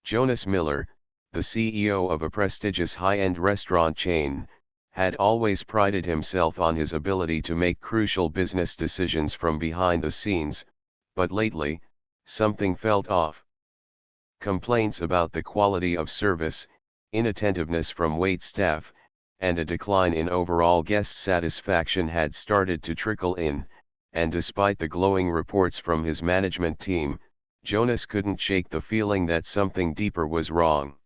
Jonas Miller, the CEO of a prestigious high-end restaurant chain, had always prided himself on his ability to make crucial business decisions from behind the scenes, but lately, something felt off. Complaints about the quality of service, inattentiveness from wait staff, and a decline in overall guest satisfaction had started to trickle in, and despite the glowing reports from his management team, Jonas couldn't shake the feeling that something deeper was wrong.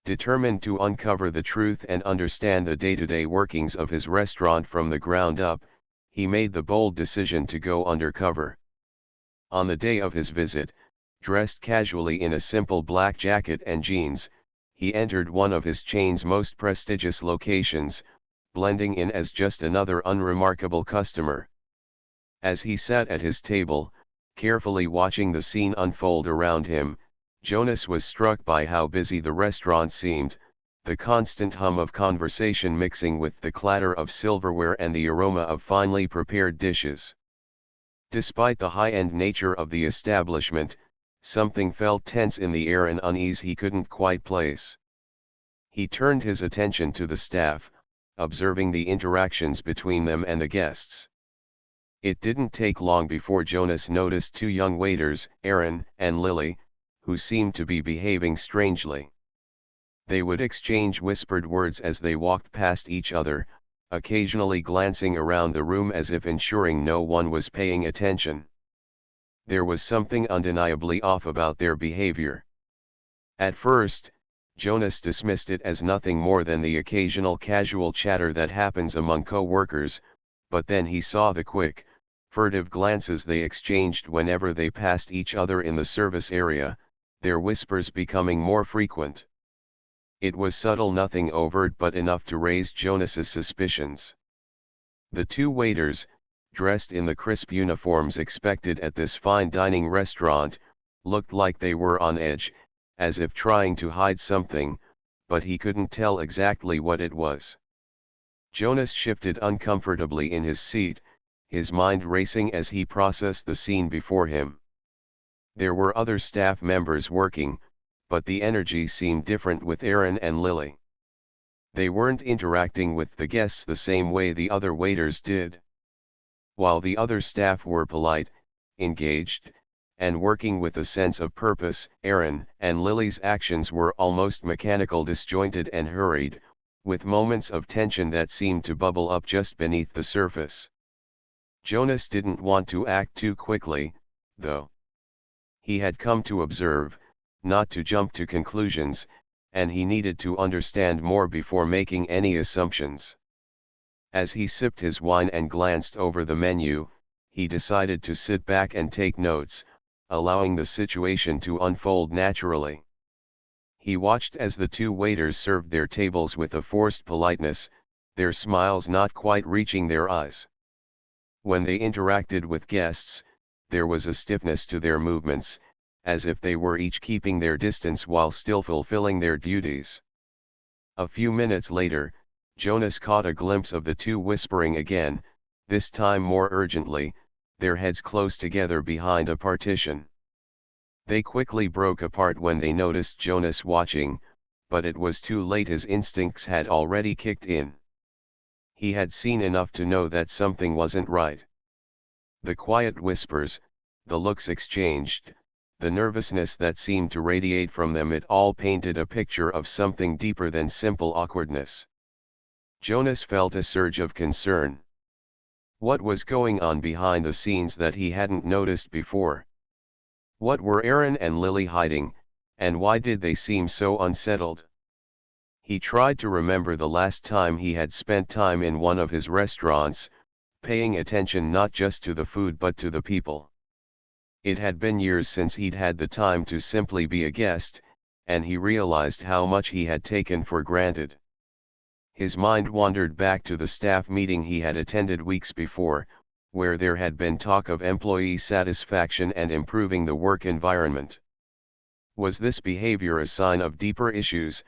Determined to uncover the truth and understand the day-to-day workings of his restaurant from the ground up, he made the bold decision to go undercover. On the day of his visit, dressed casually in a simple black jacket and jeans, he entered one of his chain's most prestigious locations, blending in as just another unremarkable customer. As he sat at his table, carefully watching the scene unfold around him, Jonas was struck by how busy the restaurant seemed, the constant hum of conversation mixing with the clatter of silverware and the aroma of finely prepared dishes. Despite the high-end nature of the establishment, something felt tense in the air, an unease he couldn't quite place. He turned his attention to the staff, observing the interactions between them and the guests. It didn't take long before Jonas noticed two young waiters, Aaron and Lily, who seemed to be behaving strangely. They would exchange whispered words as they walked past each other, occasionally glancing around the room as if ensuring no one was paying attention. There was something undeniably off about their behavior. At first, Jonas dismissed it as nothing more than the occasional casual chatter that happens among co-workers, but then he saw the quick, furtive glances they exchanged whenever they passed each other in the service area, their whispers becoming more frequent. It was subtle, nothing overt, but enough to raise Jonas's suspicions. The two waiters, dressed in the crisp uniforms expected at this fine dining restaurant, looked like they were on edge, as if trying to hide something, but he couldn't tell exactly what it was. Jonas shifted uncomfortably in his seat, his mind racing as he processed the scene before him. There were other staff members working, but the energy seemed different with Aaron and Lily. They weren't interacting with the guests the same way the other waiters did. While the other staff were polite, engaged, and working with a sense of purpose, Aaron and Lily's actions were almost mechanical, disjointed and hurried, with moments of tension that seemed to bubble up just beneath the surface. Jonas didn't want to act too quickly, though. He had come to observe, not to jump to conclusions, and he needed to understand more before making any assumptions. As he sipped his wine and glanced over the menu, he decided to sit back and take notes, allowing the situation to unfold naturally. He watched as the two waiters served their tables with a forced politeness, their smiles not quite reaching their eyes. When they interacted with guests, there was a stiffness to their movements, as if they were each keeping their distance while still fulfilling their duties. A few minutes later, Jonas caught a glimpse of the two whispering again, this time more urgently, their heads close together behind a partition. They quickly broke apart when they noticed Jonas watching, but it was too late. His instincts had already kicked in. He had seen enough to know that something wasn't right. The quiet whispers, the looks exchanged, the nervousness that seemed to radiate from them, it all painted a picture of something deeper than simple awkwardness. Jonas felt a surge of concern. What was going on behind the scenes that he hadn't noticed before? What were Aaron and Lily hiding, and why did they seem so unsettled? He tried to remember the last time he had spent time in one of his restaurants, paying attention not just to the food but to the people. It had been years since he'd had the time to simply be a guest, and he realized how much he had taken for granted. His mind wandered back to the staff meeting he had attended weeks before, where there had been talk of employee satisfaction and improving the work environment. Was this behavior a sign of deeper issues,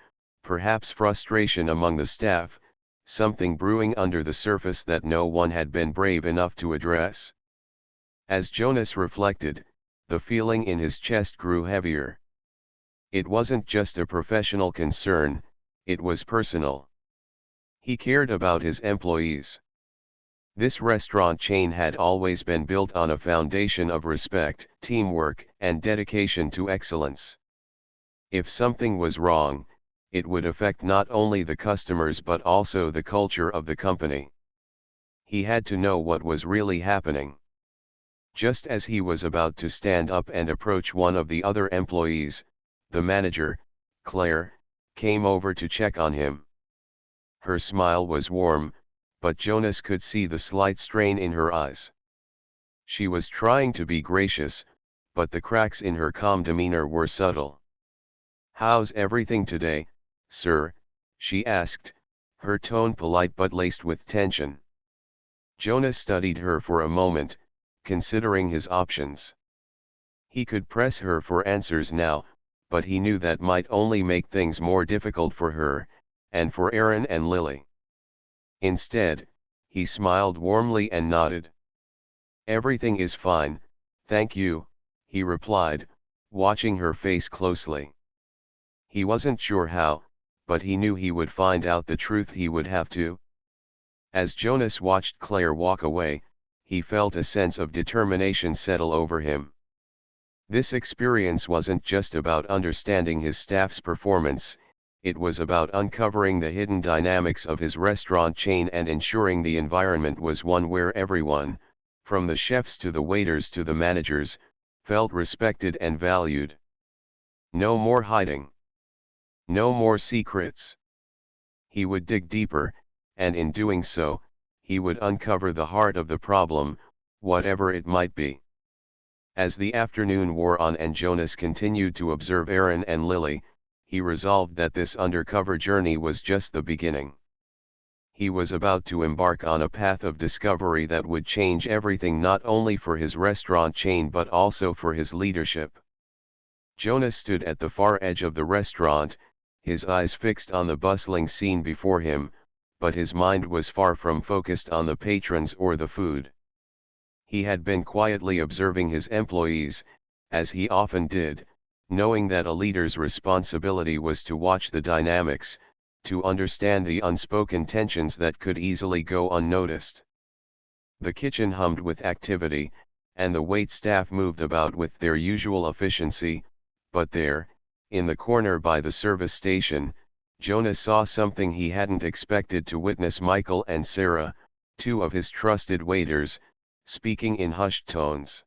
perhaps frustration among the staff, something brewing under the surface that no one had been brave enough to address? As Jonas reflected, the feeling in his chest grew heavier. It wasn't just a professional concern, it was personal. He cared about his employees. This restaurant chain had always been built on a foundation of respect, teamwork, and dedication to excellence. If something was wrong, it would affect not only the customers but also the culture of the company. He had to know what was really happening. Just as he was about to stand up and approach one of the other employees, the manager, Claire, came over to check on him. Her smile was warm, but Jonas could see the slight strain in her eyes. She was trying to be gracious, but the cracks in her calm demeanor were subtle. "How's everything today, sir?" she asked, her tone polite but laced with tension. Jonas studied her for a moment, considering his options. He could press her for answers now, but he knew that might only make things more difficult for her, and for Aaron and Lily. Instead, he smiled warmly and nodded. "Everything is fine, thank you," he replied, watching her face closely. He wasn't sure how, but he knew he would find out the truth. He would have to. As Jonas watched Claire walk away, he felt a sense of determination settle over him. This experience wasn't just about understanding his staff's performance, it was about uncovering the hidden dynamics of his restaurant chain and ensuring the environment was one where everyone, from the chefs to the waiters to the managers, felt respected and valued. No more hiding. No more secrets. He would dig deeper, and in doing so, he would uncover the heart of the problem, whatever it might be. As the afternoon wore on and Jonas continued to observe Aaron and Lily, he resolved that this undercover journey was just the beginning. He was about to embark on a path of discovery that would change everything, not only for his restaurant chain but also for his leadership. Jonas stood at the far edge of the restaurant, his eyes fixed on the bustling scene before him, but his mind was far from focused on the patrons or the food. He had been quietly observing his employees, as he often did, knowing that a leader's responsibility was to watch the dynamics, to understand the unspoken tensions that could easily go unnoticed. The kitchen hummed with activity, and the wait staff moved about with their usual efficiency, but there, in the corner by the service station, Jonas saw something he hadn't expected to witness: Michael and Sarah, two of his trusted waiters, speaking in hushed tones.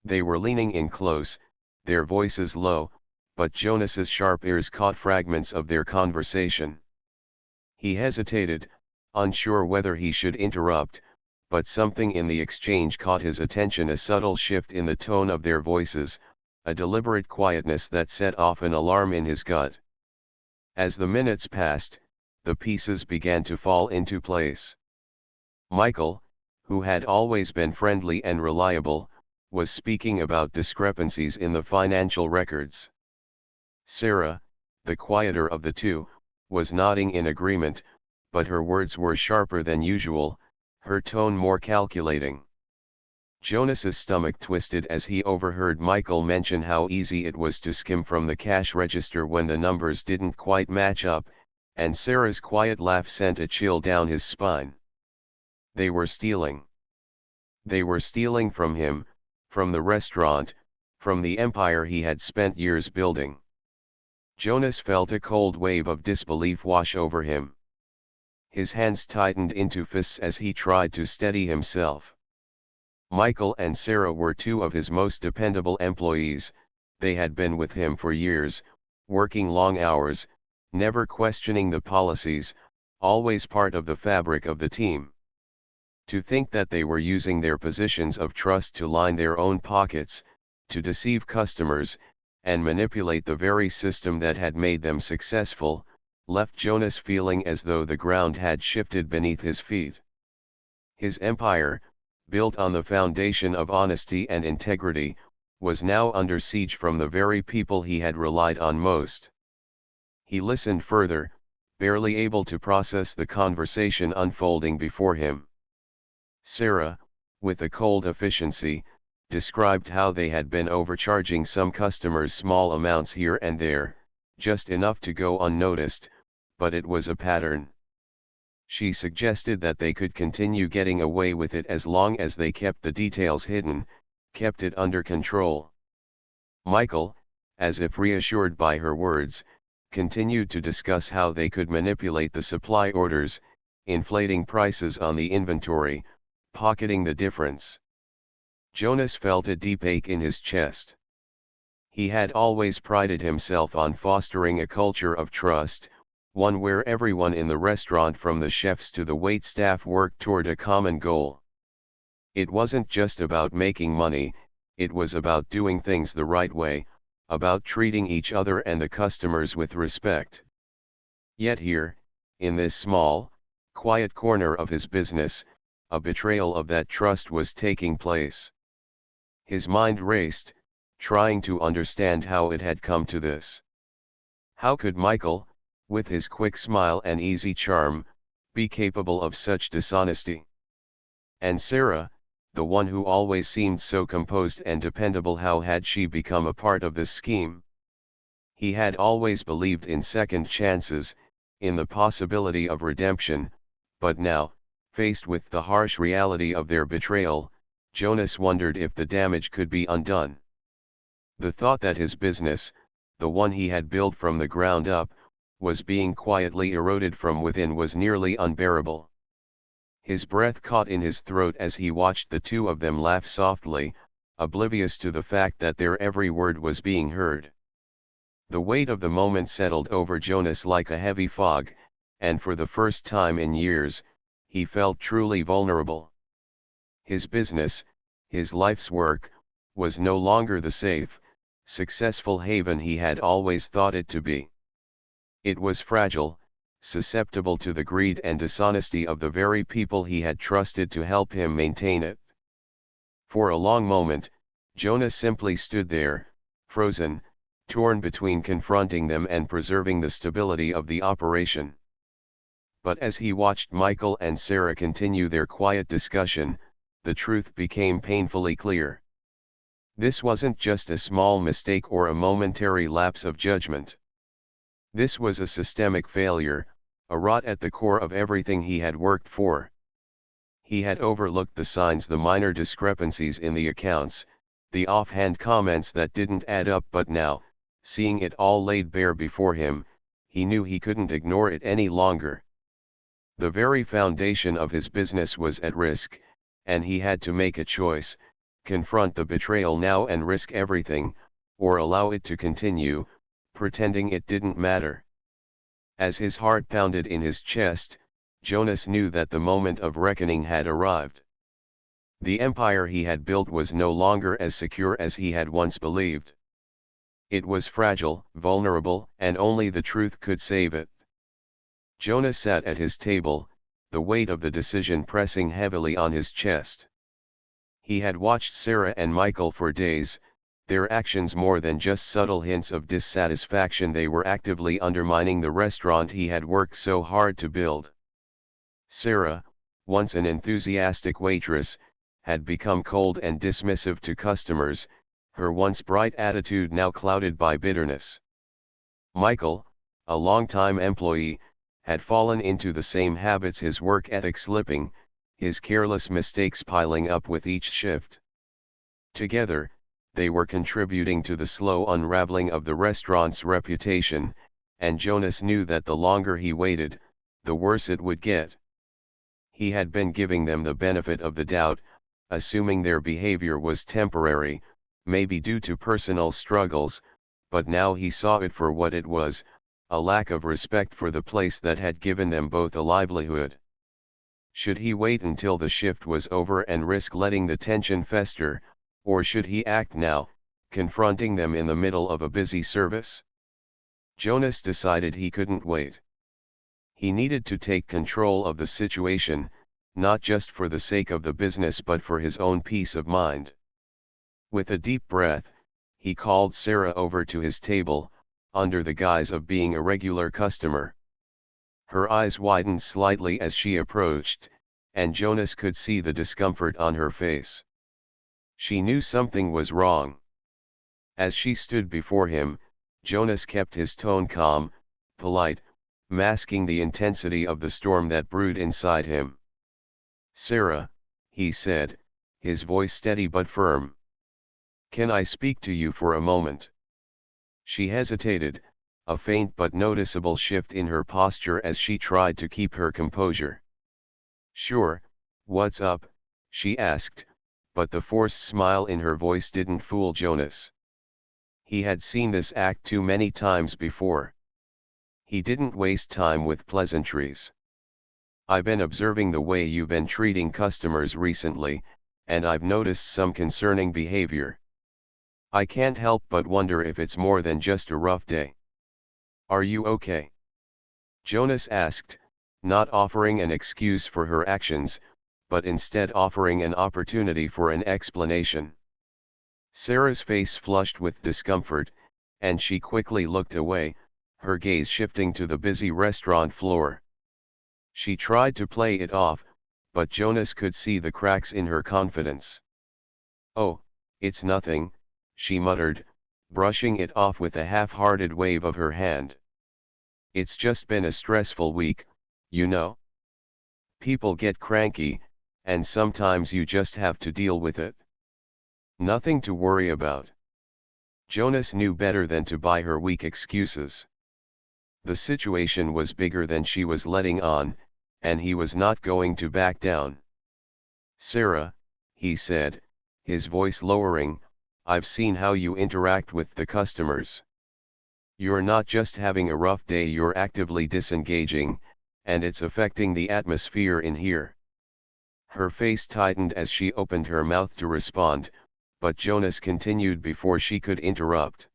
They were leaning in close, their voices low, but Jonas's sharp ears caught fragments of their conversation. He hesitated, unsure whether he should interrupt, but something in the exchange caught his attention: a subtle shift in the tone of their voices, a deliberate quietness that set off an alarm in his gut. As the minutes passed, the pieces began to fall into place. Michael, who had always been friendly and reliable, was speaking about discrepancies in the financial records. Sarah, the quieter of the two, was nodding in agreement, but her words were sharper than usual, her tone more calculating. Jonas's stomach twisted as he overheard Michael mention how easy it was to skim from the cash register when the numbers didn't quite match up, and Sarah's quiet laugh sent a chill down his spine. They were stealing. They were stealing from him, from the restaurant, from the empire he had spent years building. Jonas felt a cold wave of disbelief wash over him. His hands tightened into fists as he tried to steady himself. Michael and Sarah were two of his most dependable employees. They had been with him for years, working long hours, never questioning the policies, always part of the fabric of the team. To think that they were using their positions of trust to line their own pockets, to deceive customers, and manipulate the very system that had made them successful, left Jonas feeling as though the ground had shifted beneath his feet. His empire, built on the foundation of honesty and integrity, was now under siege from the very people he had relied on most. He listened further, barely able to process the conversation unfolding before him. Sarah, with a cold efficiency, described how they had been overcharging some customers small amounts here and there, just enough to go unnoticed, but it was a pattern. She suggested that they could continue getting away with it as long as they kept the details hidden, kept it under control. Michael, as if reassured by her words, continued to discuss how they could manipulate the supply orders, inflating prices on the inventory, pocketing the difference. Jonas felt a deep ache in his chest. He had always prided himself on fostering a culture of trust, one where everyone in the restaurant from the chefs to the waitstaff worked toward a common goal. It wasn't just about making money, it was about doing things the right way, about treating each other and the customers with respect. Yet here, in this small, quiet corner of his business, a betrayal of that trust was taking place. His mind raced, trying to understand how it had come to this. How could Michael, with his quick smile and easy charm, be capable of such dishonesty? And Sarah, the one who always seemed so composed and dependable, how had she become a part of this scheme? He had always believed in second chances, in the possibility of redemption, but now, faced with the harsh reality of their betrayal, Jonas wondered if the damage could be undone. The thought that his business, the one he had built from the ground up, was being quietly eroded from within was nearly unbearable. His breath caught in his throat as he watched the two of them laugh softly, oblivious to the fact that their every word was being heard. The weight of the moment settled over Jonas like a heavy fog, and for the first time in years, he felt truly vulnerable. His business, his life's work, was no longer the safe, successful haven he had always thought it to be. It was fragile, susceptible to the greed and dishonesty of the very people he had trusted to help him maintain it. For a long moment, Jonas simply stood there, frozen, torn between confronting them and preserving the stability of the operation. But as he watched Michael and Sarah continue their quiet discussion, the truth became painfully clear. This wasn't just a small mistake or a momentary lapse of judgment. This was a systemic failure, a rot at the core of everything he had worked for. He had overlooked the signs, the minor discrepancies in the accounts, the offhand comments that didn't add up, but now, seeing it all laid bare before him, he knew he couldn't ignore it any longer. The very foundation of his business was at risk, and he had to make a choice: confront the betrayal now and risk everything, or allow it to continue, pretending it didn't matter. As his heart pounded in his chest, Jonas knew that the moment of reckoning had arrived. The empire he had built was no longer as secure as he had once believed. It was fragile, vulnerable, and only the truth could save it. Jonas sat at his table, the weight of the decision pressing heavily on his chest. He had watched Sarah and Michael for days, their actions more than just subtle hints of dissatisfaction. They were actively undermining the restaurant he had worked so hard to build. Sarah, once an enthusiastic waitress, had become cold and dismissive to customers, her once bright attitude now clouded by bitterness. Michael, a longtime employee, had fallen into the same habits, his work ethic slipping, his careless mistakes piling up with each shift. Together, they were contributing to the slow unraveling of the restaurant's reputation, and Jonas knew that the longer he waited, the worse it would get. He had been giving them the benefit of the doubt, assuming their behavior was temporary, maybe due to personal struggles, but now he saw it for what it was: a lack of respect for the place that had given them both a livelihood. Should he wait until the shift was over and risk letting the tension fester, or should he act now, confronting them in the middle of a busy service? Jonas decided he couldn't wait. He needed to take control of the situation, not just for the sake of the business but for his own peace of mind. With a deep breath, he called Sarah over to his table, under the guise of being a regular customer. Her eyes widened slightly as she approached, and Jonas could see the discomfort on her face. She knew something was wrong. As she stood before him, Jonas kept his tone calm, polite, masking the intensity of the storm that brewed inside him. "Sarah," he said, his voice steady but firm. "Can I speak to you for a moment?" She hesitated, a faint but noticeable shift in her posture as she tried to keep her composure. "Sure, what's up?" she asked, but the forced smile in her voice didn't fool Jonas. He had seen this act too many times before. He didn't waste time with pleasantries. "I've been observing the way you've been treating customers recently, and I've noticed some concerning behavior. I can't help but wonder if it's more than just a rough day. Are you okay?" Jonas asked, not offering an excuse for her actions, but instead offering an opportunity for an explanation. Sarah's face flushed with discomfort, and she quickly looked away, her gaze shifting to the busy restaurant floor. She tried to play it off, but Jonas could see the cracks in her confidence. "Oh, it's nothing," she muttered, brushing it off with a half-hearted wave of her hand. "It's just been a stressful week, you know. People get cranky, and sometimes you just have to deal with it. Nothing to worry about." Jonas knew better than to buy her weak excuses. The situation was bigger than she was letting on, and he was not going to back down. "Sarah," he said, his voice lowering, "I've seen how you interact with the customers. You're not just having a rough day, you're actively disengaging, and it's affecting the atmosphere in here." Her face tightened as she opened her mouth to respond, but Jonas continued before she could interrupt.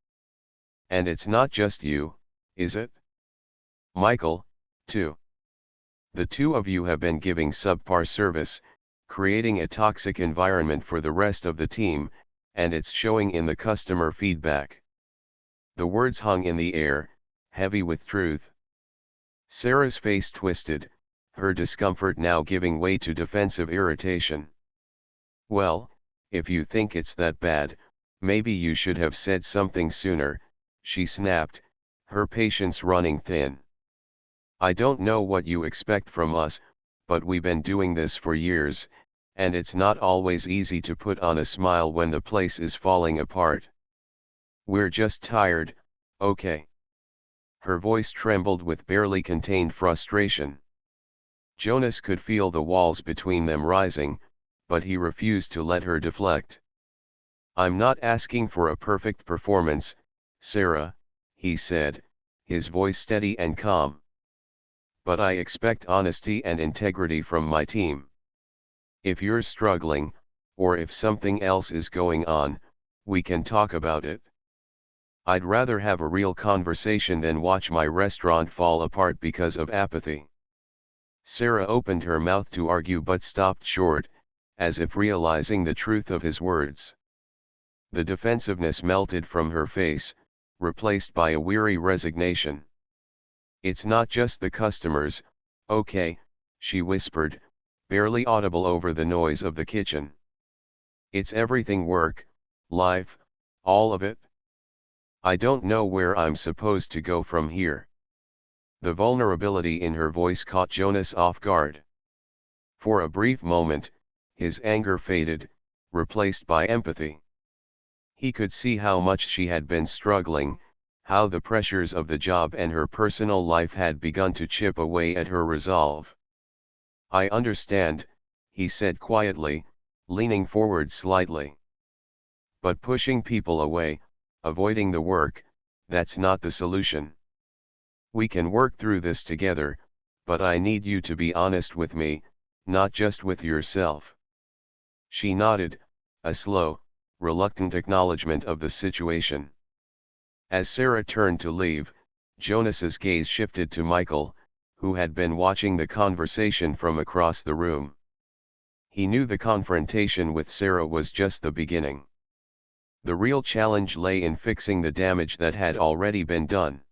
"And it's not just you, is it? Michael, too. The two of you have been giving subpar service, creating a toxic environment for the rest of the team, and it's showing in the customer feedback." The words hung in the air, heavy with truth. Sarah's face twisted, her discomfort now giving way to defensive irritation. "Well, if you think it's that bad, maybe you should have said something sooner," she snapped, her patience running thin. "I don't know what you expect from us, but we've been doing this for years, and it's not always easy to put on a smile when the place is falling apart. We're just tired, okay?" Her voice trembled with barely contained frustration. Jonas could feel the walls between them rising, but he refused to let her deflect. "I'm not asking for a perfect performance, Sarah," he said, his voice steady and calm. "But I expect honesty and integrity from my team. If you're struggling, or if something else is going on, we can talk about it. I'd rather have a real conversation than watch my restaurant fall apart because of apathy." Sarah opened her mouth to argue but stopped short, as if realizing the truth of his words. The defensiveness melted from her face, replaced by a weary resignation. "It's not just the customers, okay," she whispered, barely audible over the noise of the kitchen. "It's everything, work, life, all of it. I don't know where I'm supposed to go from here." The vulnerability in her voice caught Jonas off guard. For a brief moment, his anger faded, replaced by empathy. He could see how much she had been struggling, how the pressures of the job and her personal life had begun to chip away at her resolve. "I understand," he said quietly, leaning forward slightly. "But pushing people away, avoiding the work, that's not the solution. We can work through this together, but I need you to be honest with me, not just with yourself." She nodded, a slow, reluctant acknowledgement of the situation. As Sarah turned to leave, Jonas's gaze shifted to Michael, who had been watching the conversation from across the room. He knew the confrontation with Sarah was just the beginning. The real challenge lay in fixing the damage that had already been done.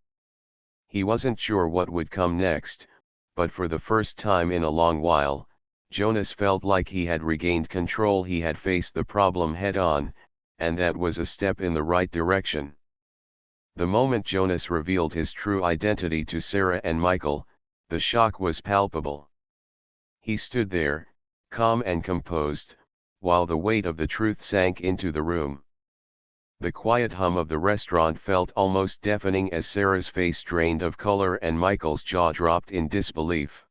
He wasn't sure what would come next, but for the first time in a long while, Jonas felt like he had regained control. He had faced the problem head-on, and that was a step in the right direction. The moment Jonas revealed his true identity to Sarah and Michael, the shock was palpable. He stood there, calm and composed, while the weight of the truth sank into the room. The quiet hum of the restaurant felt almost deafening as Sarah's face drained of color and Michael's jaw dropped in disbelief.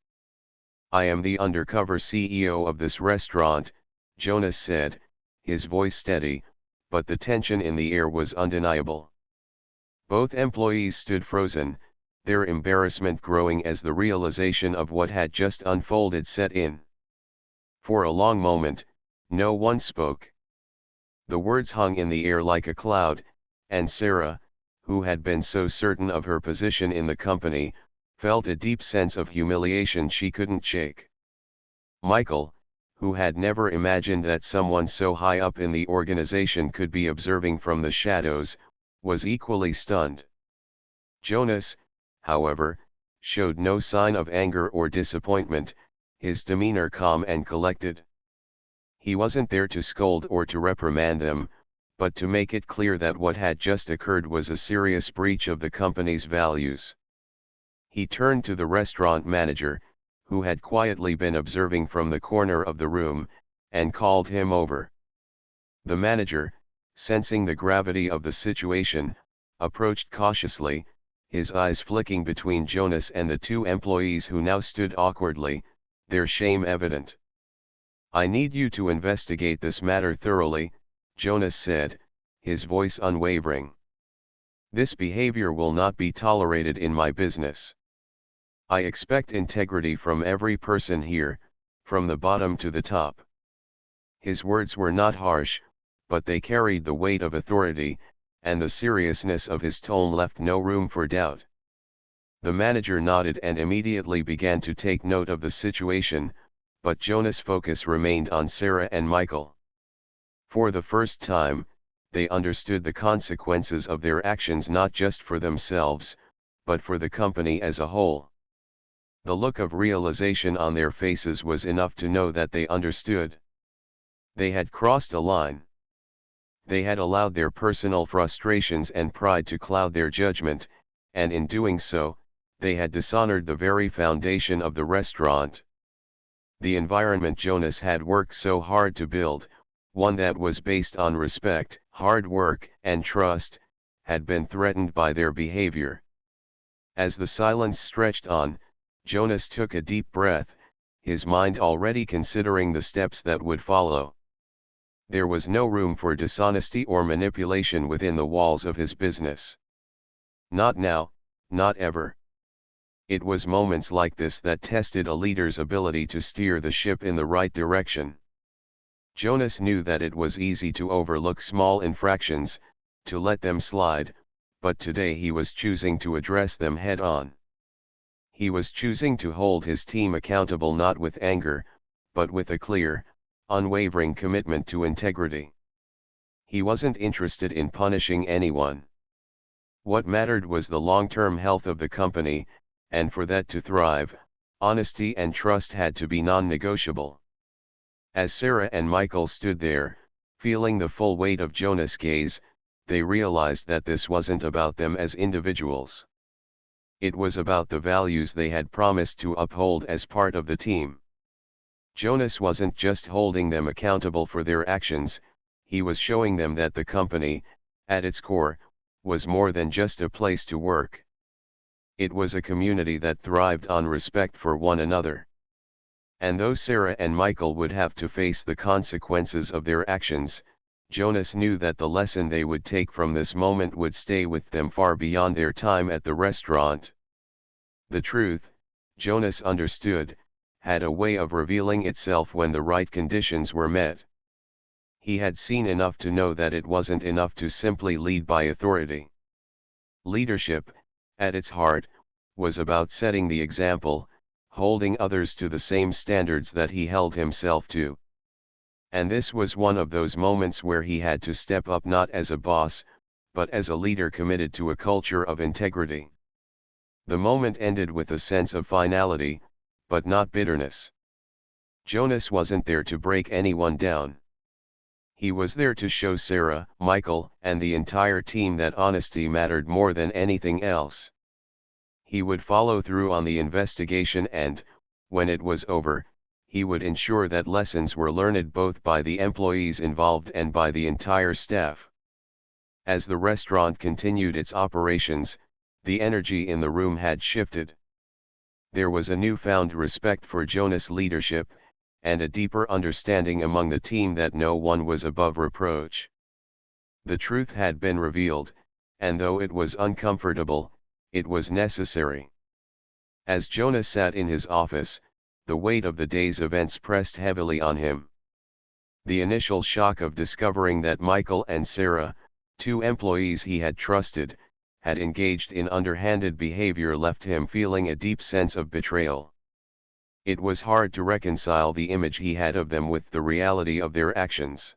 "I am the undercover CEO of this restaurant," Jonas said, his voice steady, but the tension in the air was undeniable. Both employees stood frozen, their embarrassment growing as the realization of what had just unfolded set in. For a long moment, no one spoke. The words hung in the air like a cloud, and Sarah, who had been so certain of her position in the company, felt a deep sense of humiliation she couldn't shake. Michael, who had never imagined that someone so high up in the organization could be observing from the shadows, was equally stunned. Jonas, however, showed no sign of anger or disappointment, his demeanor calm and collected. He wasn't there to scold or to reprimand them, but to make it clear that what had just occurred was a serious breach of the company's values. He turned to the restaurant manager, who had quietly been observing from the corner of the room, and called him over. The manager, sensing the gravity of the situation, approached cautiously, his eyes flicking between Jonas and the two employees who now stood awkwardly, their shame evident. "I need you to investigate this matter thoroughly," Jonas said, his voice unwavering. "This behavior will not be tolerated in my business. I expect integrity from every person here, from the bottom to the top." His words were not harsh, but they carried the weight of authority, and the seriousness of his tone left no room for doubt. The manager nodded and immediately began to take note of the situation, but Jonas' focus remained on Sarah and Michael. For the first time, they understood the consequences of their actions not just for themselves, but for the company as a whole. The look of realization on their faces was enough to know that they understood. They had crossed a line. They had allowed their personal frustrations and pride to cloud their judgment, and in doing so, they had dishonored the very foundation of the restaurant. The environment Jonas had worked so hard to build, one that was based on respect, hard work, and trust, had been threatened by their behavior. As the silence stretched on, Jonas took a deep breath, his mind already considering the steps that would follow. There was no room for dishonesty or manipulation within the walls of his business. Not now, not ever. It was moments like this that tested a leader's ability to steer the ship in the right direction. Jonas knew that it was easy to overlook small infractions, to let them slide, but today he was choosing to address them head-on. He was choosing to hold his team accountable not with anger, but with a clear, unwavering commitment to integrity. He wasn't interested in punishing anyone. What mattered was the long-term health of the company, and for that to thrive, honesty and trust had to be non-negotiable. As Sarah and Michael stood there, feeling the full weight of Jonas' gaze, they realized that this wasn't about them as individuals. It was about the values they had promised to uphold as part of the team. Jonas wasn't just holding them accountable for their actions, he was showing them that the company, at its core, was more than just a place to work. It was a community that thrived on respect for one another. And though Sarah and Michael would have to face the consequences of their actions, Jonas knew that the lesson they would take from this moment would stay with them far beyond their time at the restaurant. The truth, Jonas understood, had a way of revealing itself when the right conditions were met. He had seen enough to know that it wasn't enough to simply lead by authority. Leadership, at its heart, was about setting the example, holding others to the same standards that he held himself to. And this was one of those moments where he had to step up not as a boss, but as a leader committed to a culture of integrity. The moment ended with a sense of finality, but not bitterness. Jonas wasn't there to break anyone down. He was there to show Sarah, Michael, and the entire team that honesty mattered more than anything else. He would follow through on the investigation and, when it was over, he would ensure that lessons were learned both by the employees involved and by the entire staff. As the restaurant continued its operations, the energy in the room had shifted. There was a newfound respect for Jonas' leadership, and a deeper understanding among the team that no one was above reproach. The truth had been revealed, and though it was uncomfortable, it was necessary. As Jonas sat in his office, the weight of the day's events pressed heavily on him. The initial shock of discovering that Michael and Sarah, two employees he had trusted, had engaged in underhanded behavior left him feeling a deep sense of betrayal. It was hard to reconcile the image he had of them with the reality of their actions.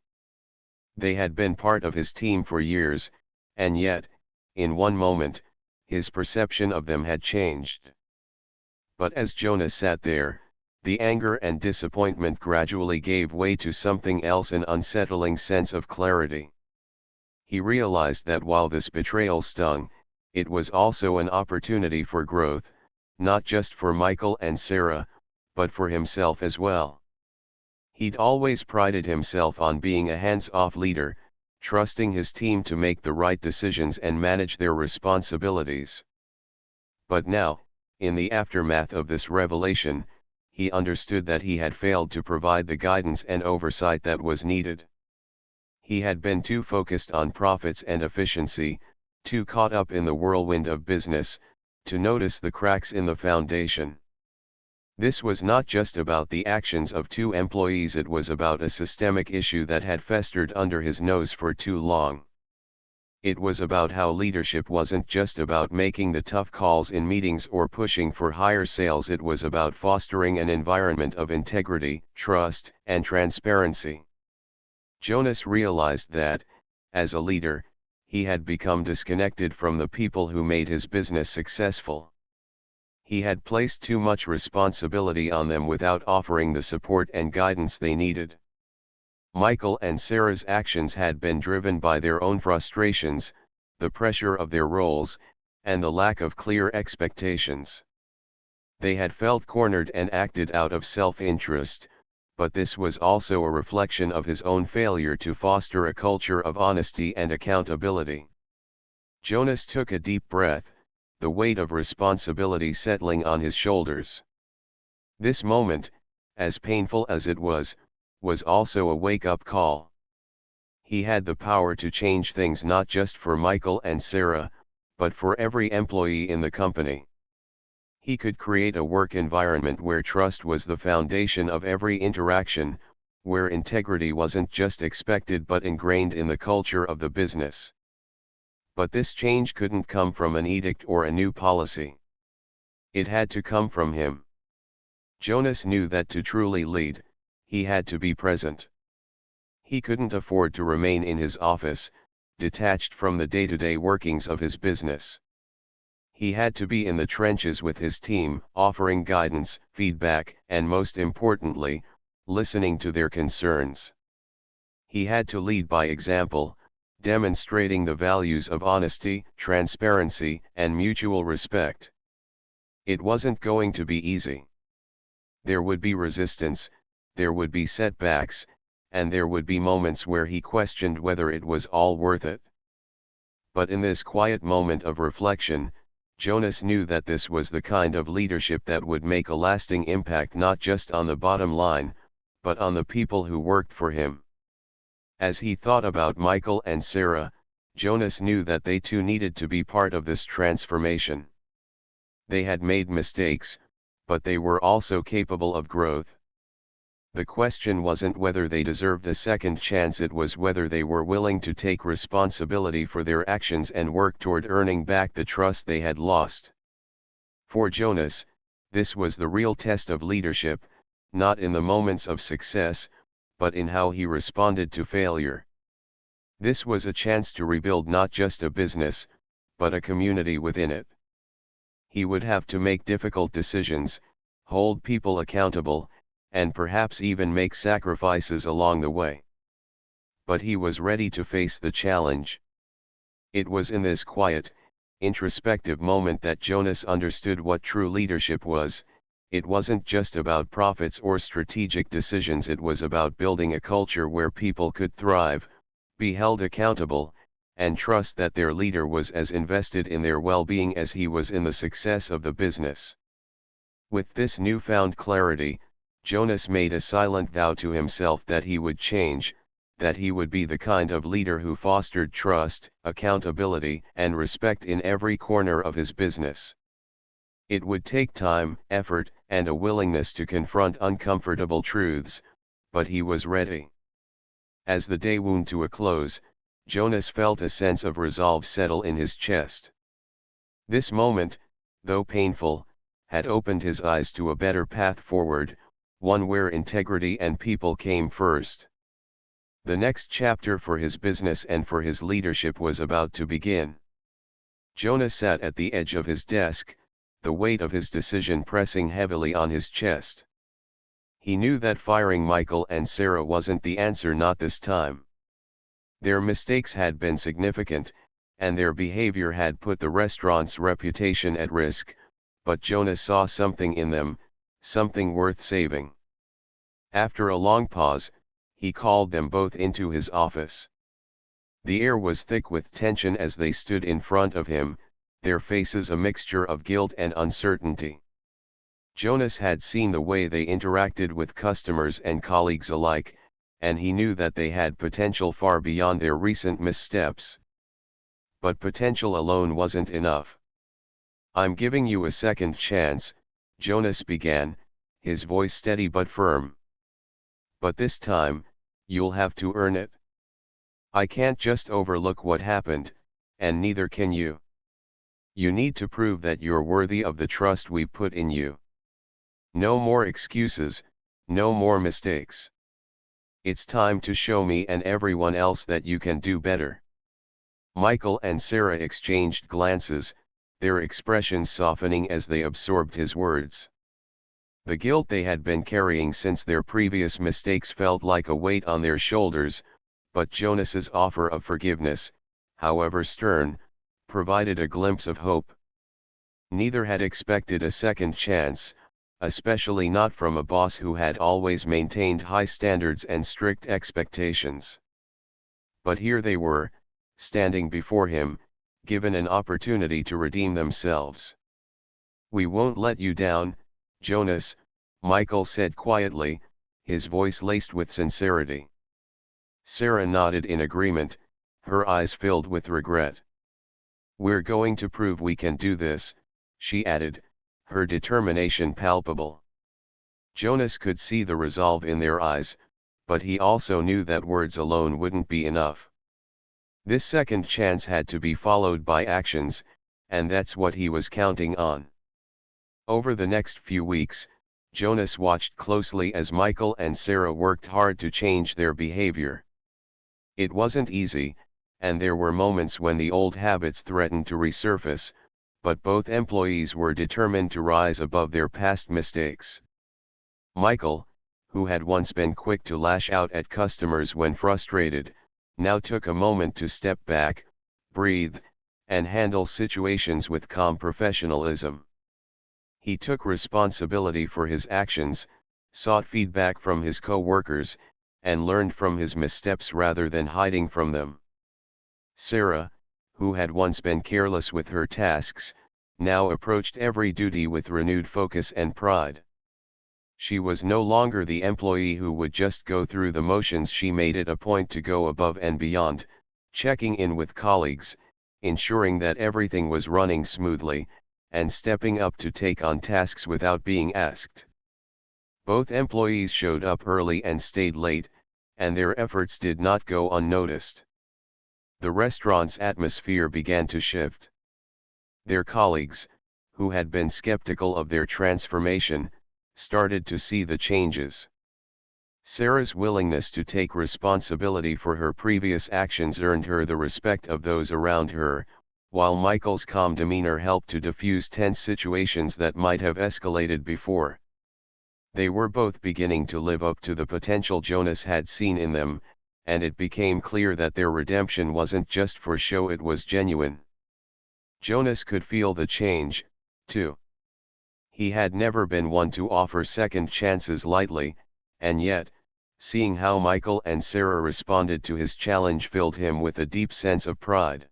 They had been part of his team for years, and yet, in one moment, his perception of them had changed. But as Jonas sat there, the anger and disappointment gradually gave way to something else, an unsettling sense of clarity. He realized that while this betrayal stung, it was also an opportunity for growth, not just for Michael and Sarah, but for himself as well. He'd always prided himself on being a hands-off leader, trusting his team to make the right decisions and manage their responsibilities. But now, in the aftermath of this revelation, he understood that he had failed to provide the guidance and oversight that was needed. He had been too focused on profits and efficiency, too caught up in the whirlwind of business, to notice the cracks in the foundation. This was not just about the actions of two employees, it was about a systemic issue that had festered under his nose for too long. It was about how leadership wasn't just about making the tough calls in meetings or pushing for higher sales, it was about fostering an environment of integrity, trust, and transparency. Jonas realized that, as a leader, he had become disconnected from the people who made his business successful. He had placed too much responsibility on them without offering the support and guidance they needed. Michael and Sarah's actions had been driven by their own frustrations, the pressure of their roles, and the lack of clear expectations. They had felt cornered and acted out of self-interest, but this was also a reflection of his own failure to foster a culture of honesty and accountability. Jonas took a deep breath, the weight of responsibility settling on his shoulders. This moment, as painful as it was also a wake-up call. He had the power to change things not just for Michael and Sarah, but for every employee in the company. He could create a work environment where trust was the foundation of every interaction, where integrity wasn't just expected but ingrained in the culture of the business. But this change couldn't come from an edict or a new policy. It had to come from him. Jonas knew that to truly lead, he had to be present. He couldn't afford to remain in his office, detached from the day-to-day workings of his business. He had to be in the trenches with his team, offering guidance, feedback, and most importantly, listening to their concerns. He had to lead by example, demonstrating the values of honesty, transparency, and mutual respect. It wasn't going to be easy. There would be resistance, there would be setbacks, and there would be moments where he questioned whether it was all worth it. But in this quiet moment of reflection, Jonas knew that this was the kind of leadership that would make a lasting impact not just on the bottom line, but on the people who worked for him. As he thought about Michael and Sarah, Jonas knew that they too needed to be part of this transformation. They had made mistakes, but they were also capable of growth. The question wasn't whether they deserved a second chance, it was whether they were willing to take responsibility for their actions and work toward earning back the trust they had lost. For Jonas, this was the real test of leadership, not in the moments of success, but in how he responded to failure. This was a chance to rebuild not just a business, but a community within it. He would have to make difficult decisions, hold people accountable, and perhaps even make sacrifices along the way. But he was ready to face the challenge. It was in this quiet, introspective moment that Jonas understood what true leadership was. It wasn't just about profits or strategic decisions, it was about building a culture where people could thrive, be held accountable, and trust that their leader was as invested in their well-being as he was in the success of the business. With this newfound clarity, Jonas made a silent vow to himself that he would change, that he would be the kind of leader who fostered trust, accountability, and respect in every corner of his business. It would take time, effort, and a willingness to confront uncomfortable truths, but he was ready. As the day wound to a close, Jonas felt a sense of resolve settle in his chest. This moment, though painful, had opened his eyes to a better path forward, one where integrity and people came first. The next chapter for his business and for his leadership was about to begin. Jonas sat at the edge of his desk, the weight of his decision pressing heavily on his chest. He knew that firing Michael and Sarah wasn't the answer, not this time. Their mistakes had been significant, and their behavior had put the restaurant's reputation at risk, but Jonas saw something in them, something worth saving. After a long pause, he called them both into his office. The air was thick with tension as they stood in front of him, their faces a mixture of guilt and uncertainty. Jonas had seen the way they interacted with customers and colleagues alike, and he knew that they had potential far beyond their recent missteps. But potential alone wasn't enough. "I'm giving you a second chance," Jonas began, his voice steady but firm. "But this time, you'll have to earn it. I can't just overlook what happened, and neither can you. You need to prove that you're worthy of the trust we put in you. No more excuses, no more mistakes. It's time to show me and everyone else that you can do better." Michael and Sarah exchanged glances, their expressions softening as they absorbed his words. The guilt they had been carrying since their previous mistakes felt like a weight on their shoulders, but Jonas's offer of forgiveness, however stern, provided a glimpse of hope. Neither had expected a second chance, especially not from a boss who had always maintained high standards and strict expectations. But here they were, standing before him, given an opportunity to redeem themselves. "We won't let you down, Jonas," Michael said quietly, his voice laced with sincerity. Sarah nodded in agreement, her eyes filled with regret. "We're going to prove we can do this," she added, her determination palpable. Jonas could see the resolve in their eyes, but he also knew that words alone wouldn't be enough. This second chance had to be followed by actions, and that's what he was counting on. Over the next few weeks, Jonas watched closely as Michael and Sarah worked hard to change their behavior. It wasn't easy, and there were moments when the old habits threatened to resurface, but both employees were determined to rise above their past mistakes. Michael, who had once been quick to lash out at customers when frustrated, now took a moment to step back, breathe, and handle situations with calm professionalism. He took responsibility for his actions, sought feedback from his co-workers, and learned from his missteps rather than hiding from them. Sarah, who had once been careless with her tasks, now approached every duty with renewed focus and pride. She was no longer the employee who would just go through the motions. She made it a point to go above and beyond, checking in with colleagues, ensuring that everything was running smoothly, and stepping up to take on tasks without being asked. Both employees showed up early and stayed late, and their efforts did not go unnoticed. The restaurant's atmosphere began to shift. Their colleagues, who had been skeptical of their transformation, started to see the changes. Sarah's willingness to take responsibility for her previous actions earned her the respect of those around her, while Michael's calm demeanor helped to diffuse tense situations that might have escalated before. They were both beginning to live up to the potential Jonas had seen in them, and it became clear that their redemption wasn't just for show, it was genuine. Jonas could feel the change, too. He had never been one to offer second chances lightly, and yet, seeing how Michael and Sarah responded to his challenge filled him with a deep sense of pride.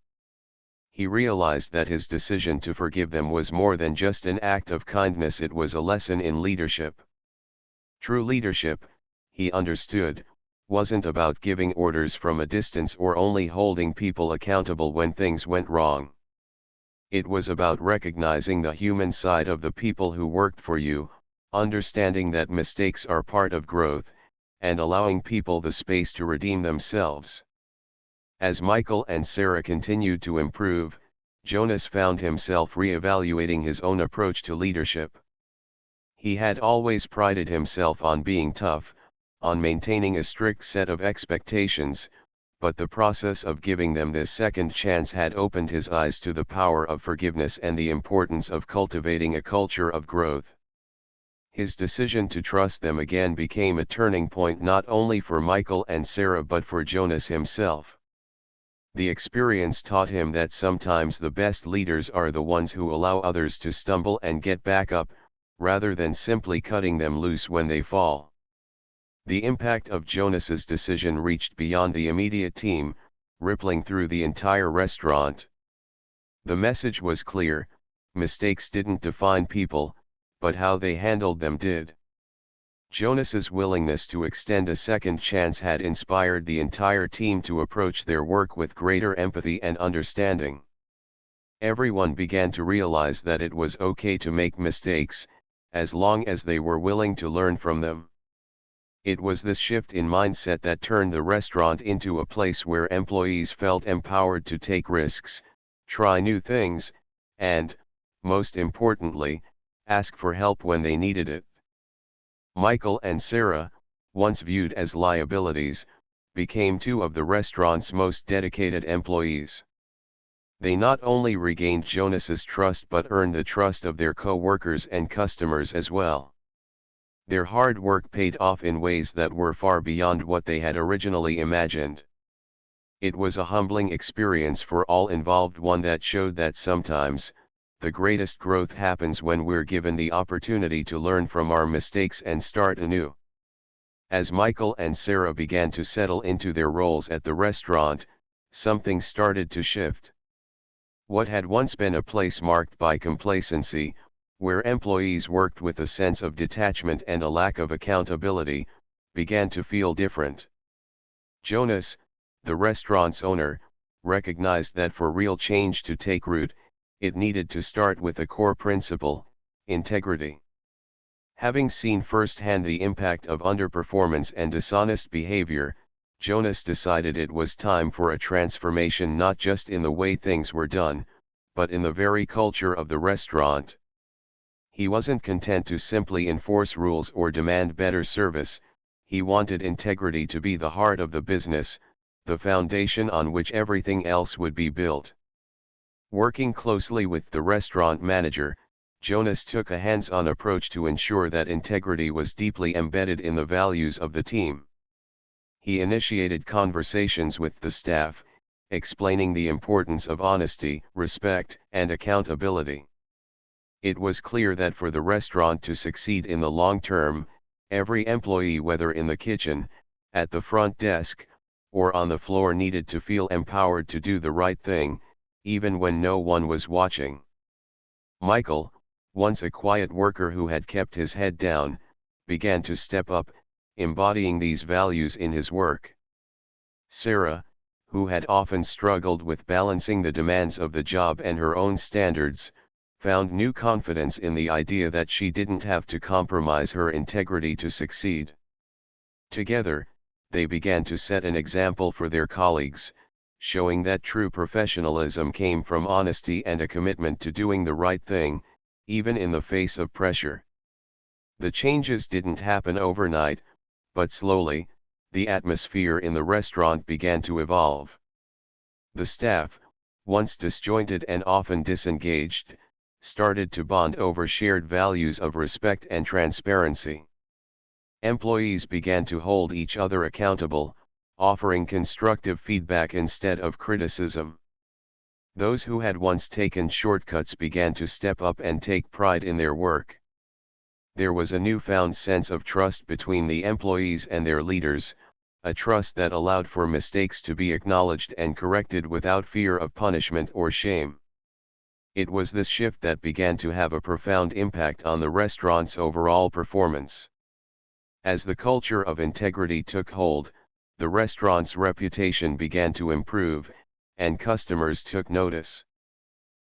He realized that his decision to forgive them was more than just an act of kindness, it was a lesson in leadership. True leadership, he understood, wasn't about giving orders from a distance or only holding people accountable when things went wrong. It was about recognizing the human side of the people who worked for you, understanding that mistakes are part of growth, and allowing people the space to redeem themselves. As Michael and Sarah continued to improve, Jonas found himself re-evaluating his own approach to leadership. He had always prided himself on being tough, on maintaining a strict set of expectations, but the process of giving them this second chance had opened his eyes to the power of forgiveness and the importance of cultivating a culture of growth. His decision to trust them again became a turning point not only for Michael and Sarah but for Jonas himself. The experience taught him that sometimes the best leaders are the ones who allow others to stumble and get back up, rather than simply cutting them loose when they fall. The impact of Jonas's decision reached beyond the immediate team, rippling through the entire restaurant. The message was clear: mistakes didn't define people, but how they handled them did. Jonas's willingness to extend a second chance had inspired the entire team to approach their work with greater empathy and understanding. Everyone began to realize that it was okay to make mistakes, as long as they were willing to learn from them. It was this shift in mindset that turned the restaurant into a place where employees felt empowered to take risks, try new things, and, most importantly, ask for help when they needed it. Michael and Sarah, once viewed as liabilities, became two of the restaurant's most dedicated employees. They not only regained Jonas's trust but earned the trust of their co-workers and customers as well. Their hard work paid off in ways that were far beyond what they had originally imagined. It was a humbling experience for all involved, one that showed that sometimes, the greatest growth happens when we're given the opportunity to learn from our mistakes and start anew. As Michael and Sarah began to settle into their roles at the restaurant, something started to shift. What had once been a place marked by complacency, where employees worked with a sense of detachment and a lack of accountability, began to feel different. Jonas, the restaurant's owner, recognized that for real change to take root, it needed to start with a core principle: integrity. Having seen firsthand the impact of underperformance and dishonest behavior, Jonas decided it was time for a transformation, not just in the way things were done, but in the very culture of the restaurant. He wasn't content to simply enforce rules or demand better service. He wanted integrity to be the heart of the business, the foundation on which everything else would be built. Working closely with the restaurant manager, Jonas took a hands-on approach to ensure that integrity was deeply embedded in the values of the team. He initiated conversations with the staff, explaining the importance of honesty, respect, and accountability. It was clear that for the restaurant to succeed in the long term, every employee, whether in the kitchen, at the front desk, or on the floor, needed to feel empowered to do the right thing, even when no one was watching. Michael, once a quiet worker who had kept his head down, began to step up, embodying these values in his work. Sarah, who had often struggled with balancing the demands of the job and her own standards, found new confidence in the idea that she didn't have to compromise her integrity to succeed. Together, they began to set an example for their colleagues, showing that true professionalism came from honesty and a commitment to doing the right thing, even in the face of pressure. The changes didn't happen overnight, but slowly, the atmosphere in the restaurant began to evolve. The staff, once disjointed and often disengaged, started to bond over shared values of respect and transparency. Employees began to hold each other accountable, offering constructive feedback instead of criticism. Those who had once taken shortcuts began to step up and take pride in their work. There was a newfound sense of trust between the employees and their leaders, a trust that allowed for mistakes to be acknowledged and corrected without fear of punishment or shame. It was this shift that began to have a profound impact on the restaurant's overall performance. As the culture of integrity took hold, the restaurant's reputation began to improve, and customers took notice.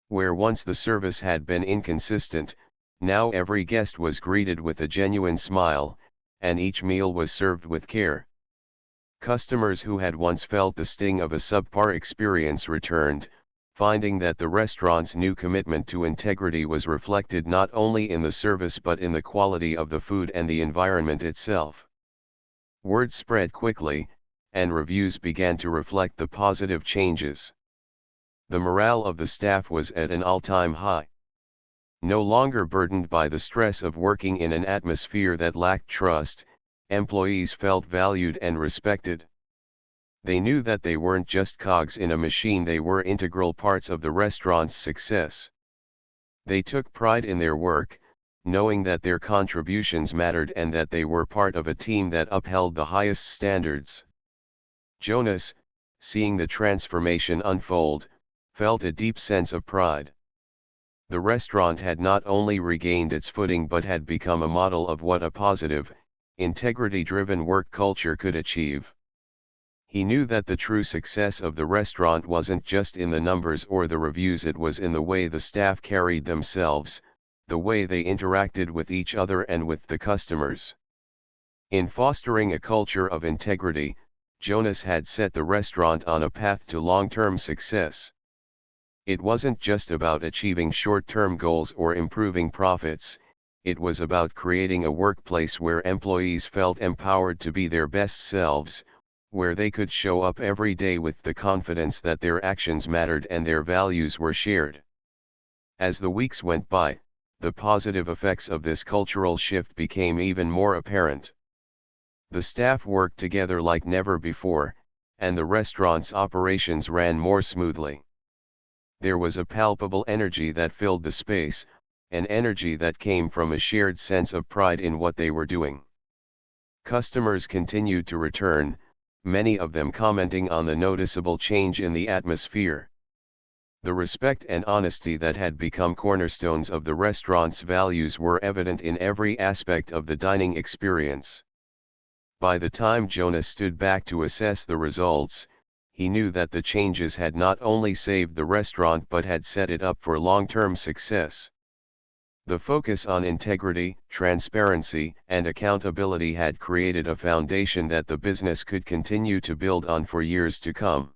Where once the service had been inconsistent, now every guest was greeted with a genuine smile, and each meal was served with care. Customers who had once felt the sting of a subpar experience returned, finding that the restaurant's new commitment to integrity was reflected not only in the service but in the quality of the food and the environment itself. Word spread quickly, and reviews began to reflect the positive changes. The morale of the staff was at an all-time high. No longer burdened by the stress of working in an atmosphere that lacked trust, employees felt valued and respected. They knew that they weren't just cogs in a machine, they were integral parts of the restaurant's success. They took pride in their work, knowing that their contributions mattered and that they were part of a team that upheld the highest standards. Jonas, seeing the transformation unfold, felt a deep sense of pride. The restaurant had not only regained its footing but had become a model of what a positive, integrity-driven work culture could achieve. He knew that the true success of the restaurant wasn't just in the numbers or the reviews, it was in the way the staff carried themselves, the way they interacted with each other and with the customers. In fostering a culture of integrity, Jonas had set the restaurant on a path to long-term success. It wasn't just about achieving short-term goals or improving profits, it was about creating a workplace where employees felt empowered to be their best selves, where they could show up every day with the confidence that their actions mattered and their values were shared. As the weeks went by, the positive effects of this cultural shift became even more apparent. The staff worked together like never before, and the restaurant's operations ran more smoothly. There was a palpable energy that filled the space, an energy that came from a shared sense of pride in what they were doing. Customers continued to return, many of them commenting on the noticeable change in the atmosphere. The respect and honesty that had become cornerstones of the restaurant's values were evident in every aspect of the dining experience. By the time Jonas stood back to assess the results, he knew that the changes had not only saved the restaurant but had set it up for long-term success. The focus on integrity, transparency, and accountability had created a foundation that the business could continue to build on for years to come.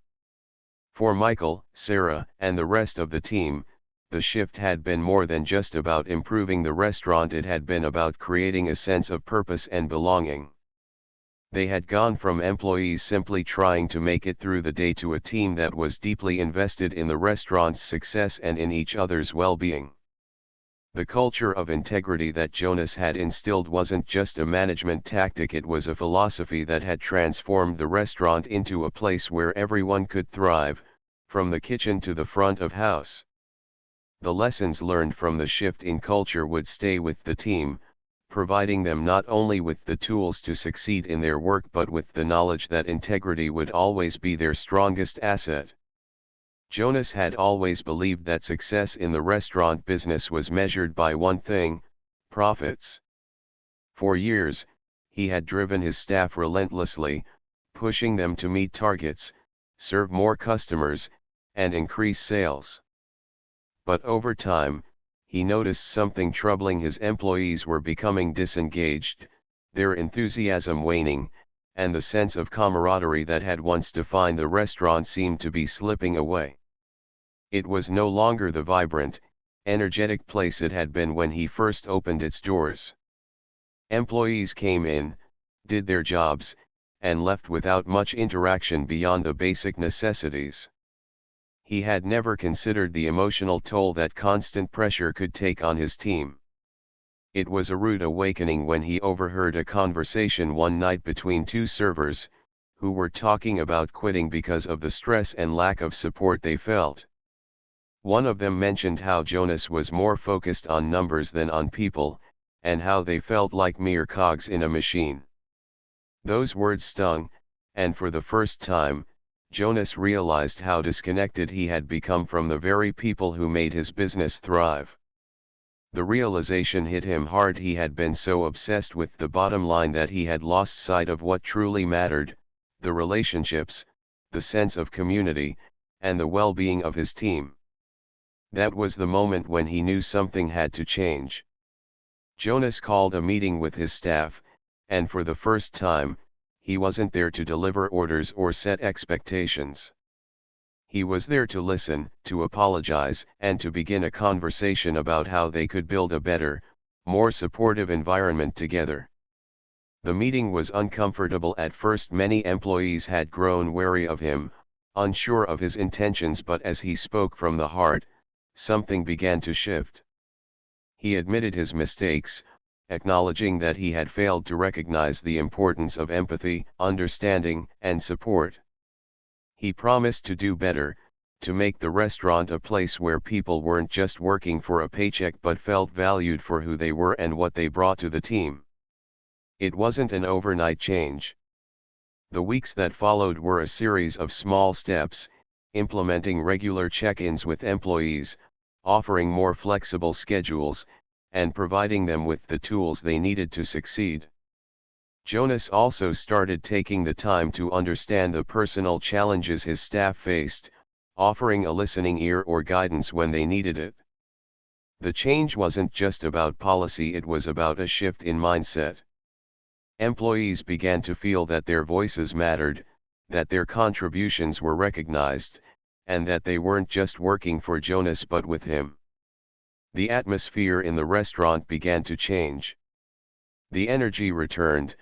For Michael, Sarah, and the rest of the team, the shift had been more than just about improving the restaurant, it had been about creating a sense of purpose and belonging. They had gone from employees simply trying to make it through the day to a team that was deeply invested in the restaurant's success and in each other's well-being. The culture of integrity that Jonas had instilled wasn't just a management tactic, it was a philosophy that had transformed the restaurant into a place where everyone could thrive, from the kitchen to the front of house. The lessons learned from the shift in culture would stay with the team, providing them not only with the tools to succeed in their work but with the knowledge that integrity would always be their strongest asset. Jonas had always believed that success in the restaurant business was measured by one thing: profits. For years, he had driven his staff relentlessly, pushing them to meet targets, serve more customers, and increase sales. But over time, he noticed something troubling: his employees were becoming disengaged, their enthusiasm waning, and the sense of camaraderie that had once defined the restaurant seemed to be slipping away. It was no longer the vibrant, energetic place it had been when he first opened its doors. Employees came in, did their jobs, and left without much interaction beyond the basic necessities. He had never considered the emotional toll that constant pressure could take on his team. It was a rude awakening when he overheard a conversation one night between two servers, who were talking about quitting because of the stress and lack of support they felt. One of them mentioned how Jonas was more focused on numbers than on people, and how they felt like mere cogs in a machine. Those words stung, and for the first time, Jonas realized how disconnected he had become from the very people who made his business thrive. The realization hit him hard. He had been so obsessed with the bottom line that he had lost sight of what truly mattered: the relationships, the sense of community, and the well-being of his team. That was the moment when he knew something had to change. Jonas called a meeting with his staff, and for the first time, he wasn't there to deliver orders or set expectations. He was there to listen, to apologize, and to begin a conversation about how they could build a better, more supportive environment together. The meeting was uncomfortable at first. Many employees had grown wary of him, unsure of his intentions, but as he spoke from the heart, something began to shift. He admitted his mistakes, acknowledging that he had failed to recognize the importance of empathy, understanding, and support. He promised to do better, to make the restaurant a place where people weren't just working for a paycheck but felt valued for who they were and what they brought to the team. It wasn't an overnight change. The weeks that followed were a series of small steps, implementing regular check-ins with employees, offering more flexible schedules, and providing them with the tools they needed to succeed. Jonas also started taking the time to understand the personal challenges his staff faced, offering a listening ear or guidance when they needed it. The change wasn't just about policy, it was about a shift in mindset. Employees began to feel that their voices mattered, that their contributions were recognized, and that they weren't just working for Jonas but with him. The atmosphere in the restaurant began to change. The energy returned,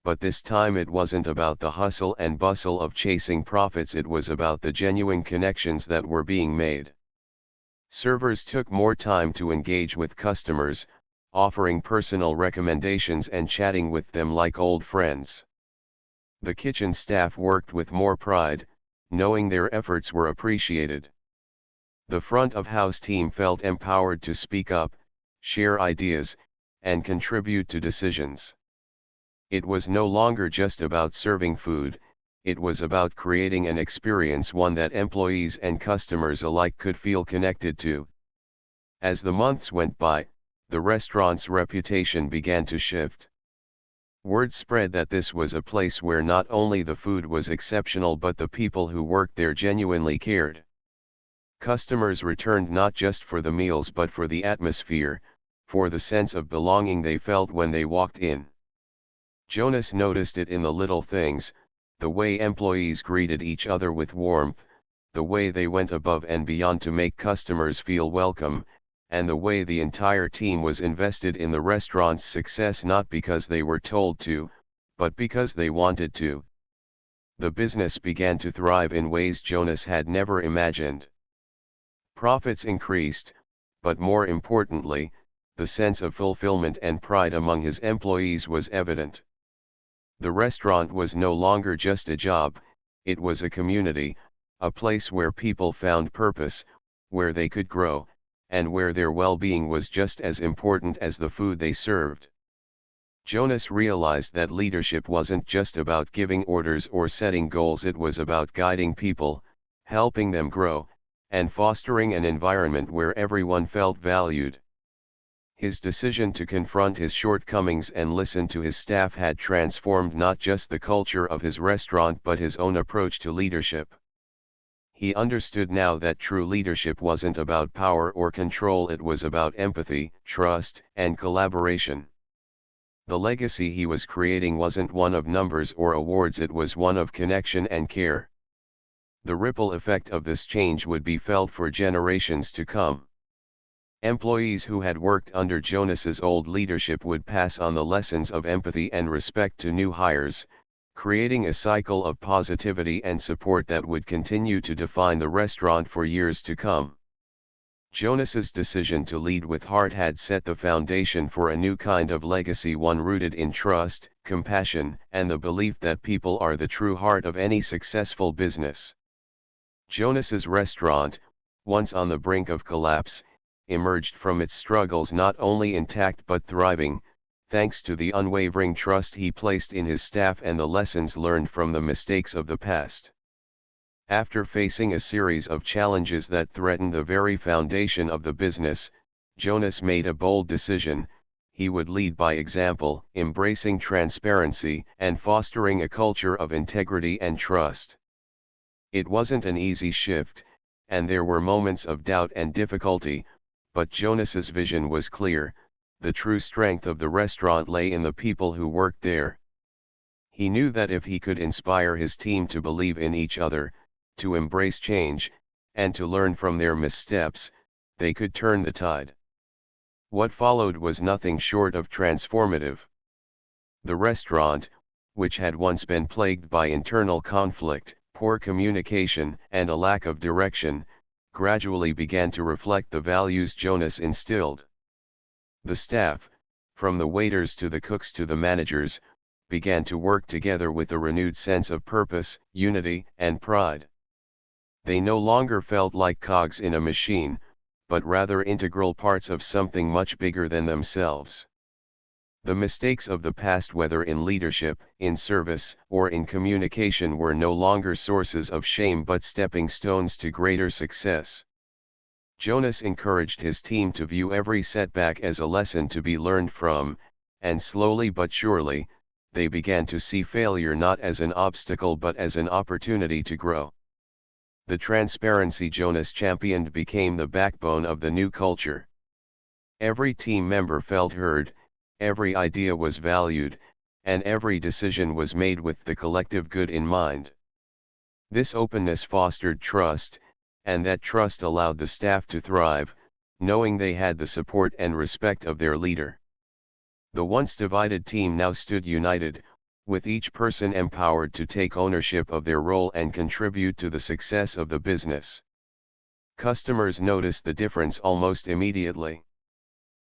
but this time it wasn't about the hustle and bustle of chasing profits, it was about the genuine connections that were being made. Servers took more time to engage with customers, offering personal recommendations and chatting with them like old friends. The kitchen staff worked with more pride, knowing their efforts were appreciated. The front of house team felt empowered to speak up, share ideas, and contribute to decisions. It was no longer just about serving food, it was about creating an experience, one that employees and customers alike could feel connected to. As the months went by, the restaurant's reputation began to shift. Word spread that this was a place where not only the food was exceptional but the people who worked there genuinely cared. Customers returned not just for the meals but for the atmosphere, for the sense of belonging they felt when they walked in. Jonas noticed it in the little things: the way employees greeted each other with warmth, the way they went above and beyond to make customers feel welcome, and the way the entire team was invested in the restaurant's success, not because they were told to, but because they wanted to. The business began to thrive in ways Jonas had never imagined. Profits increased, but more importantly, the sense of fulfillment and pride among his employees was evident. The restaurant was no longer just a job, it was a community, a place where people found purpose, where they could grow, and where their well-being was just as important as the food they served. Jonas realized that leadership wasn't just about giving orders or setting goals, it was about guiding people, helping them grow, and fostering an environment where everyone felt valued. His decision to confront his shortcomings and listen to his staff had transformed not just the culture of his restaurant but his own approach to leadership. He understood now that true leadership wasn't about power or control, it was about empathy, trust, and collaboration. The legacy he was creating wasn't one of numbers or awards, it was one of connection and care. The ripple effect of this change would be felt for generations to come. Employees who had worked under Jonas's old leadership would pass on the lessons of empathy and respect to new hires, creating a cycle of positivity and support that would continue to define the restaurant for years to come. Jonas's decision to lead with heart had set the foundation for a new kind of legacy, one rooted in trust, compassion, and the belief that people are the true heart of any successful business. Jonas's restaurant, once on the brink of collapse, emerged from its struggles not only intact but thriving, thanks to the unwavering trust he placed in his staff and the lessons learned from the mistakes of the past. After facing a series of challenges that threatened the very foundation of the business, Jonas made a bold decision: he would lead by example, embracing transparency and fostering a culture of integrity and trust. It wasn't an easy shift, and there were moments of doubt and difficulty, but Jonas's vision was clear: the true strength of the restaurant lay in the people who worked there. He knew that if he could inspire his team to believe in each other, to embrace change, and to learn from their missteps, they could turn the tide. What followed was nothing short of transformative. The restaurant, which had once been plagued by internal conflict, poor communication, and a lack of direction, gradually began to reflect the values Jonas instilled. The staff, from the waiters to the cooks to the managers, began to work together with a renewed sense of purpose, unity, and pride. They no longer felt like cogs in a machine, but rather integral parts of something much bigger than themselves. The mistakes of the past, whether in leadership, in service, or in communication, were no longer sources of shame but stepping stones to greater success. Jonas encouraged his team to view every setback as a lesson to be learned from, and slowly but surely, they began to see failure not as an obstacle but as an opportunity to grow. The transparency Jonas championed became the backbone of the new culture. Every team member felt heard, every idea was valued, and every decision was made with the collective good in mind. This openness fostered trust, and that trust allowed the staff to thrive, knowing they had the support and respect of their leader. The once divided team now stood united, with each person empowered to take ownership of their role and contribute to the success of the business. Customers noticed the difference almost immediately.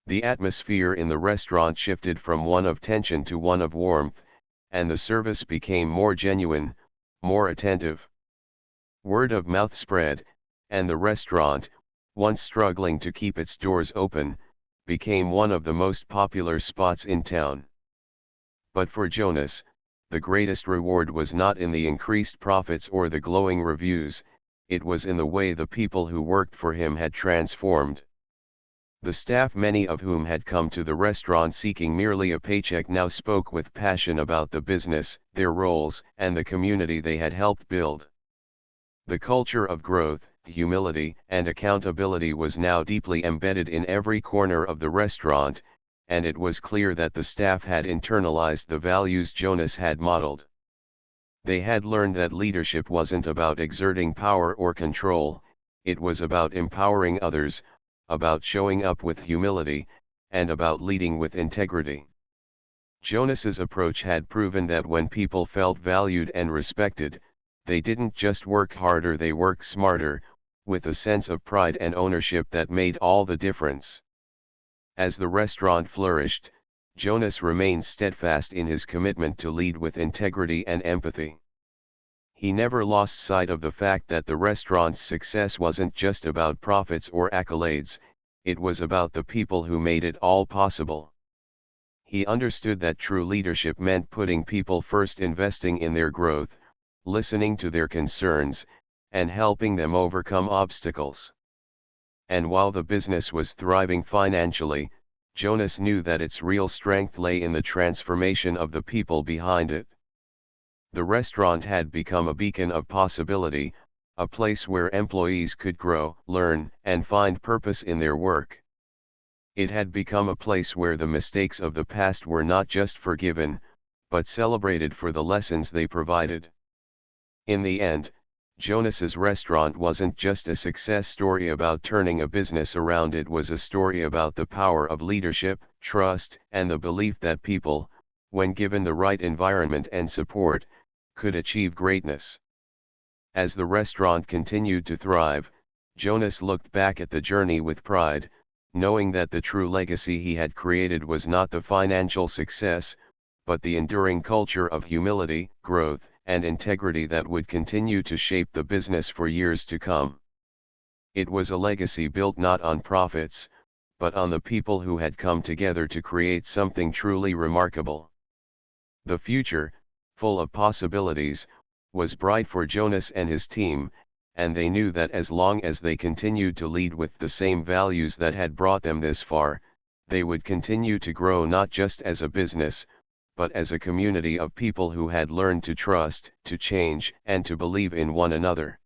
The atmosphere in the restaurant shifted from one of tension to one of warmth, and the service became more genuine, more attentive. Word of mouth spread, and the restaurant, once struggling to keep its doors open, became one of the most popular spots in town. But for Jonas, the greatest reward was not in the increased profits or the glowing reviews, it was in the way the people who worked for him had transformed. The staff, many of whom had come to the restaurant seeking merely a paycheck, now spoke with passion about the business, their roles, and the community they had helped build. The culture of growth, humility, and accountability was now deeply embedded in every corner of the restaurant, and it was clear that the staff had internalized the values Jonas had modeled. They had learned that leadership wasn't about exerting power or control, it was about empowering others, about showing up with humility, and about leading with integrity. Jonas's approach had proven that when people felt valued and respected, they didn't just work harder, they worked smarter, with a sense of pride and ownership that made all the difference. As the restaurant flourished, Jonas remained steadfast in his commitment to lead with integrity and empathy. He never lost sight of the fact that the restaurant's success wasn't just about profits or accolades, it was about the people who made it all possible. He understood that true leadership meant putting people first, investing in their growth, listening to their concerns, and helping them overcome obstacles. And while the business was thriving financially, Jonas knew that its real strength lay in the transformation of the people behind it. The restaurant had become a beacon of possibility, a place where employees could grow, learn, and find purpose in their work. It had become a place where the mistakes of the past were not just forgiven, but celebrated for the lessons they provided. In the end, Jonas's restaurant wasn't just a success story about turning a business around, it was a story about the power of leadership, trust, and the belief that people, when given the right environment and support, could achieve greatness. As the restaurant continued to thrive, Jonas looked back at the journey with pride, knowing that the true legacy he had created was not the financial success, but the enduring culture of humility, growth, and integrity that would continue to shape the business for years to come. It was a legacy built not on profits, but on the people who had come together to create something truly remarkable. The future, full of possibilities, was bright for Jonas and his team, and they knew that as long as they continued to lead with the same values that had brought them this far, they would continue to grow not just as a business, but as a community of people who had learned to trust, to change, and to believe in one another.